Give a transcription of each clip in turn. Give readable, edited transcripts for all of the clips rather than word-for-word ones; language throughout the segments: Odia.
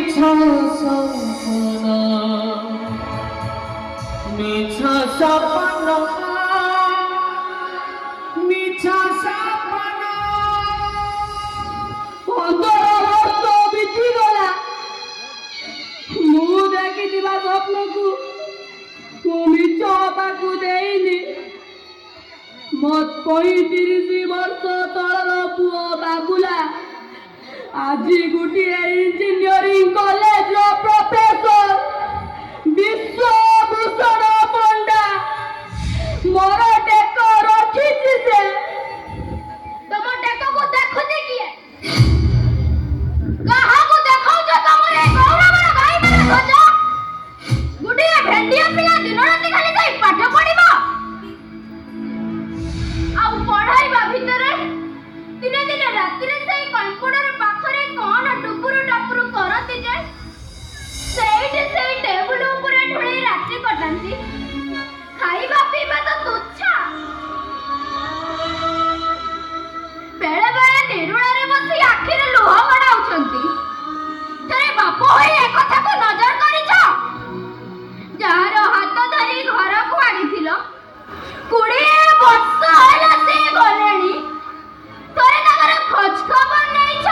মিছা সপনা মিছা সপনা মিছা সপনা ବର୍ଷ ବିତିଗଲା। ମୁଁ ଦେଖିଥିବା ସ୍ୱପ୍ନକୁ ମୁଁ ମିଛ ହବାକୁ ଦେଇନି। ମୋ 35 ବର୍ଷ ତଳର ପୁଅ ବାବୁଲା ଆଜି ଗୋଟିଏ ଇଞ୍ଜିନିୟରିଂ କଲେଜର ପ୍ରଫେସର ବିଶ୍ୱଭୂଷଣ ପଣ୍ଡା। ମୋର ଟେକ ରଖିଛି ସେ। ତମ ଟେକକୁ ଦେଖୁଛି କିଏ? କାହାକୁ ଦେଖାଉଛ ତମର ଏ ଗୌରବର ଭାଇମାନେ ଧ୍ୱଜ? ଗୋଟିଏ ଭେଣ୍ଡିଆ ପିଲା ଦିନରାତି ଖାଲି ଯାଇ ପାଠ ପଢିବ ଆଉ ପଢାଇବା ଭିତରେ ଦିନେ ଦିନେ ରାତିରେ ସେଇ କମ୍ପ୍ୟୁଟର ପାଖରେ କଣ ଟୁପୁରୁ ଟାପୁରୁ କରନ୍ତି ଯେ ସେଇଠି ସେଇ ଟେବୁଲ ଉପରେ ଢୁଳେଇ ରାତ୍ରି କଟାନ୍ତି। ଖାଇବା ପିଇବା ତ ତୁଚ୍ଛ। ବେଳେ ବେଳେ ନିରୁଳାରେ ବସି ଆଖିରେ ଲୁହ ଗଡାଉଛନ୍ତି। ଥରେ ବାପ ହୋଇ ଏ କଥାକୁ ନଜର କରିଛ? ଯାହାର ହାତ ଧରି ଘରକୁ ଆଣିଥିଲ 20 ବର୍ଷ ହେଲା ସେ ଗଲେଣି। ଥରେ ତାଙ୍କର ଖୋଜ ଖବର ନେଇଛ?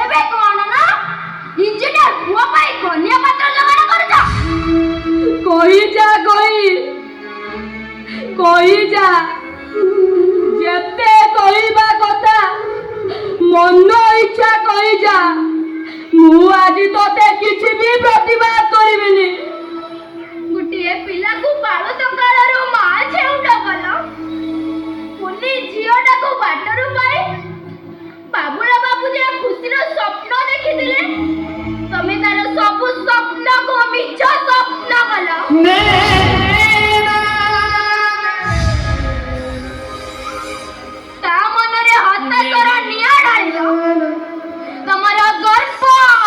ଏବେ କଣ ନା ଇଞ୍ଜିନିୟର ପୁଅ ପାଇଁ କନ୍ୟା ପାତ୍ର ଯୋଗାଡ଼ କରୁଛ। କହିଯା ଯେତେ କହିବା କଥା ମନ ଇଚ୍ଛା କହିଯା। ମୁଁ ଆଜି ତତେ କିଛି ବି ପ୍ରତିବାଦ କରିବିନି। ଗୋଟିଏ ପିଲାକୁ ବାଳୁତ କାଳରୁ ମା ଛେଉଣ୍ଡ କଲ। କୁନି ଝିଅଟାକୁ ବାଟରୁ ପାଇ ବାବୁଲା ବାବୁ ଯେ ଖୁସିର ସ୍ୱପ୍ନ ଦେଖିଥିଲେ ତମେ ତାର ସବୁ ସ୍ୱପ୍ନକୁ ମିଛ ସ୍ୱପ୍ନ କଲ। ତା ମନରେ ହତାଶର ନିଆଁ ଢାଳିଲ। ତମର ଗର୍ବ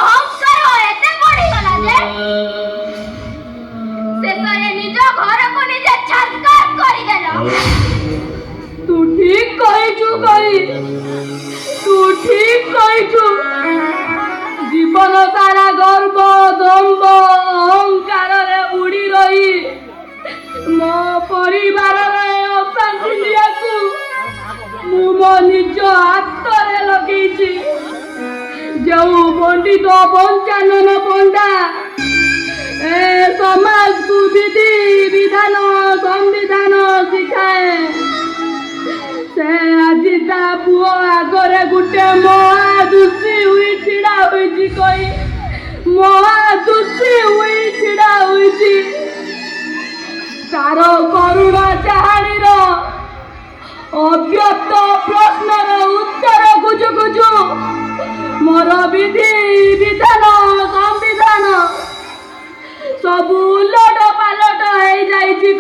ଅହଙ୍କାର ଏତେ ବଢିଗଲା ଯେ ଶେଷରେ ନିଜ ଘରକୁ ନିଜେ ଛାତ୍କାର କରିଦେଲ। ତୁ ଠିକ କହିଛୁ। ଜୀବନ ସାରା ଗର୍ବ ଦମ୍ଭ ଅହଙ୍କାରରେ ବୁଡି ରହି ମୋ ପରିବାରର ଅଶାନ୍ତି ଦିଆକୁ ମୁଁ ମୋ ନିଜ ହାତରେ ଲଗେଇଛି। ଯେଉଁ ପଣ୍ଡିତ ପଞ୍ଚାନନ ପଣ୍ଡା ଏ ସମାଜକୁ ବିଧି ବିଧାନ ସମ୍ବିଧାନ ଶିଖାଏ ସେ ଆଜି ତା ପୁଅ ଆଗରେ ଗୋଟେ ମହାଦୁଷୀ ହୋଇ ଛିଡ଼ା ହୋଇଛି। ତାର କରୁଣା ଚାହାଣୀର ଅବ୍ୟକ୍ତ ପ୍ରଶ୍ନର ଉତ୍ତର ଖୋଜୁ ମୋର ବିଧି ବିଧାନ ସମ୍ବିଧାନ ସବୁ ଉଲଟ ପାଲଟ ହେଇଯାଇଛି।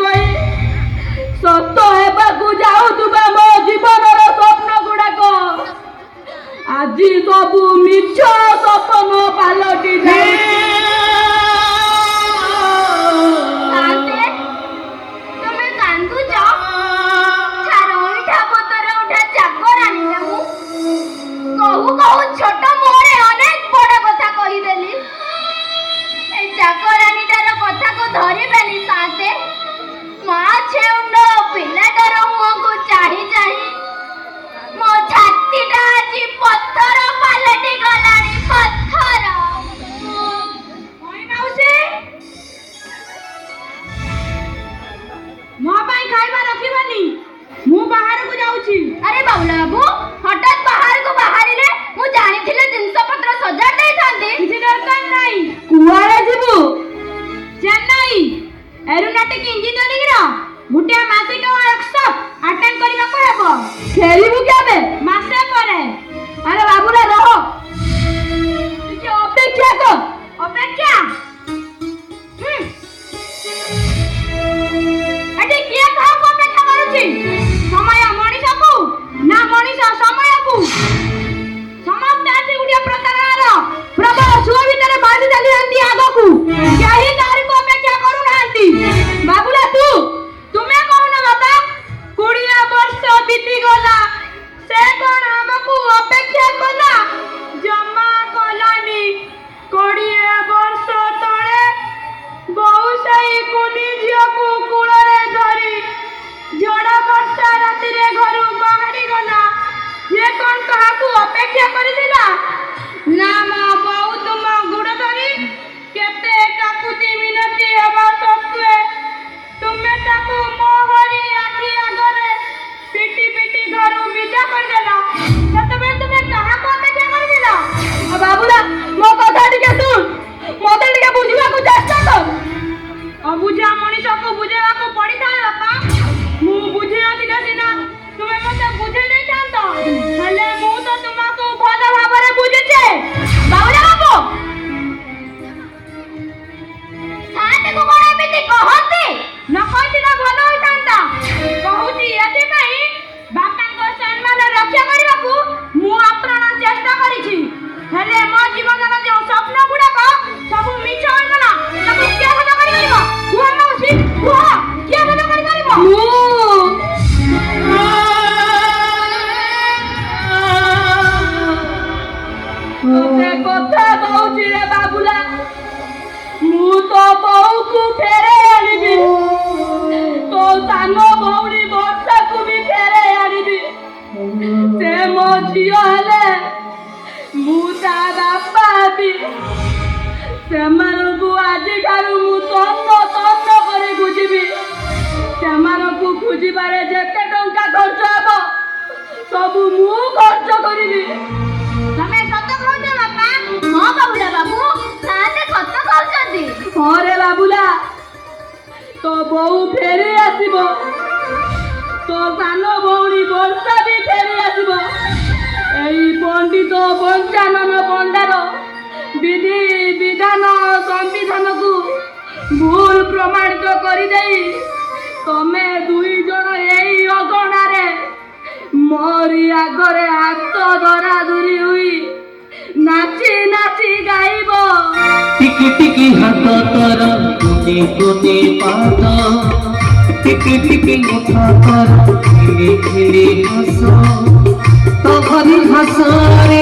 ସତ ହେବାକୁ ଯାଉଥିବା ମୋ ଜୀବନର ସ୍ୱପ୍ନ ଗୁଡାକ ଆଜି ସବୁ ମିଛ ସ୍ୱପ୍ନ ପାଲଟି ଯାଇଛି। ତମେ କାନ୍ଦୁଛ? ଛାର ଉଠା ପତର ଉଠା ଚାକରାଣୀ ନା ମୁଁ। କହୁ ଛୋଟ ମୁହଁରେ ଅନେକ ବଡ କଥା କହିଦେଲି। ଏ ଚାକରାଣୀଟାର କଥାକୁ ଧରିବେନି ସାଥେ। ମା ଛେଉଣ୍ଡ ପିଲାଟାର ମୁହଁକୁ ଚାହିଁ ମୋ ଛାତିଟା ଆଜି ପଥର ପାଲଟି ଗଲାଣି। ପଥର। ମାଉସୀ ମୋ ପାଇଁ ଖାଇବା ରଖିବନି? ମୁଁ ବାହାରକୁ ଯାଉଛି। ଆରେ ବାବୁଲା ବାବୁ ହଠାତ୍ ବାହାରକୁ ବାହାରିଲେ? ମୁଁ ଜାଣିଥିଲେ ରକ୍ଷା କରିଥିଲା ନା ମୋ ବୋଉ ତୁମ ଗୁଡ଼ ଧରି କେତେ କାକୁତି ମିନତି ହେବା ସତ୍ତ୍ୱେ ତୁମେ ତାକୁ ମୋ ଭଳି ଆଖି ଆଗରେ ପିଟି ପିଟି ଘରୁ ବିଦା କରିଦେଲ। ସେତେବେଳେ ତୁମେ କାହାକୁ ଅପେକ୍ଷା କରିଥିଲ? ବାବୁଲା ମୋ କଥା ଟିକେ ଶୁଣ, ମତେ ଟିକେ ବୁଝିବାକୁ ଚେଷ୍ଟା କର। ଅବୁଝା ମଣିଷକୁ ବୁଝେଇବାକୁ ପଡିଥାଏ ବାପା। ମୁଁ ବୁଝି ନଥିଲେ ସିନା ତୁମେ ମତେ ବୁଝେଇ ଦେଇଥାନ୍ତ, ହେଲେ ମୁଁ ତ ତୁମକୁ ଭଲ ଭାବରେ ବୁଝିଛେ। ବାବୁଲା ବାବୁ ସାଆନ୍ତକୁ କଣ ଏମିତି କହନ୍ତି? ନ କହିଥିଲେ ଭଲ ହୋଇଥାନ୍ତା। କହୁଛି ଏଥିପାଇଁ ବାପାଙ୍କ ସମ୍ମାନ ରକ୍ଷା କରିବାକୁ ମୁଁ ଆପ୍ରାଣ ଚେଷ୍ଟା କରିଛି, ହେଲେ ମୋ ଜୀବନର ଯେଉଁ ସ୍ୱପ୍ନ ଗୁଡାକ ସବୁ ମିଛ ହୋଇଗଲା। ତାକୁ କିଏ ଭେଦ କରିପାରିବ? କୁହ ମାଉସୀ କୁହ, କିଏ ଭେଦ କରିପାରିବ? ସେ କଥା କହୁଛି ରେ ବାବୁଲା, ମୁଁ ତ ବୋଉକୁ ଫେରେଇ ଆଣିବି, ତୋ ସାନ ଭଉଣୀ ବର୍ଷାକୁ ବି ଫେରେଇ ଆଣିବି। ସେ ମୋ ଝିଅ ହେଲେ ମୁଁ ତା ବାପା ହେବି। ସେମାନଙ୍କୁ ଆଜିଠାରୁ ମୁଁ ତନ୍ନ ତନ୍ନ କରି ଖୋଜିବି। ସେମାନଙ୍କୁ ଖୋଜିବାରେ ଯେତେ ଟଙ୍କା ଖର୍ଚ୍ଚ ହେବ ସବୁ ମୁଁ ଖର୍ଚ୍ଚ କରିବି। ତମେ ସତ କହୁଛ ବାପା? ହଁ ବାବୁଲା ବାବୁ, ସାଆନ୍ତେ ସତ କହୁଛନ୍ତି। ହଁ ରେ ବାବୁଲା, ତୋ ବୋଉ ଫେରି ଆସିବ, ତୋ ସାନ ଭଉଣୀ ବର୍ଷା ବି ଫେରି ଆସିବ। ଏଇ ପଣ୍ଡିତ ପଞ୍ଚାନନ ପଣ୍ଡାର ବିଧି ବିଧାନ ସମ୍ବିଧାନକୁ ଭୁଲ ପ୍ରମାଣିତ କରିଦେଇ ତମେ ଦୁଇ ଜଣ ଏଇ ଅଗଣାରେ ମୋରି ଆଗରେ ହାତ ଧରାଧରି ହୋଇ ନାଚି ନାଚି ଗାଇବ। ଟିକି ଟିକି ହାତ ତୋର କୁନି କୁନି ପାଦ, ଟିକି ଟିକି ମୁଠା ତୋର ଖିଲି ଖିଲି ହସ, ତୋ ଭରି ହସରେ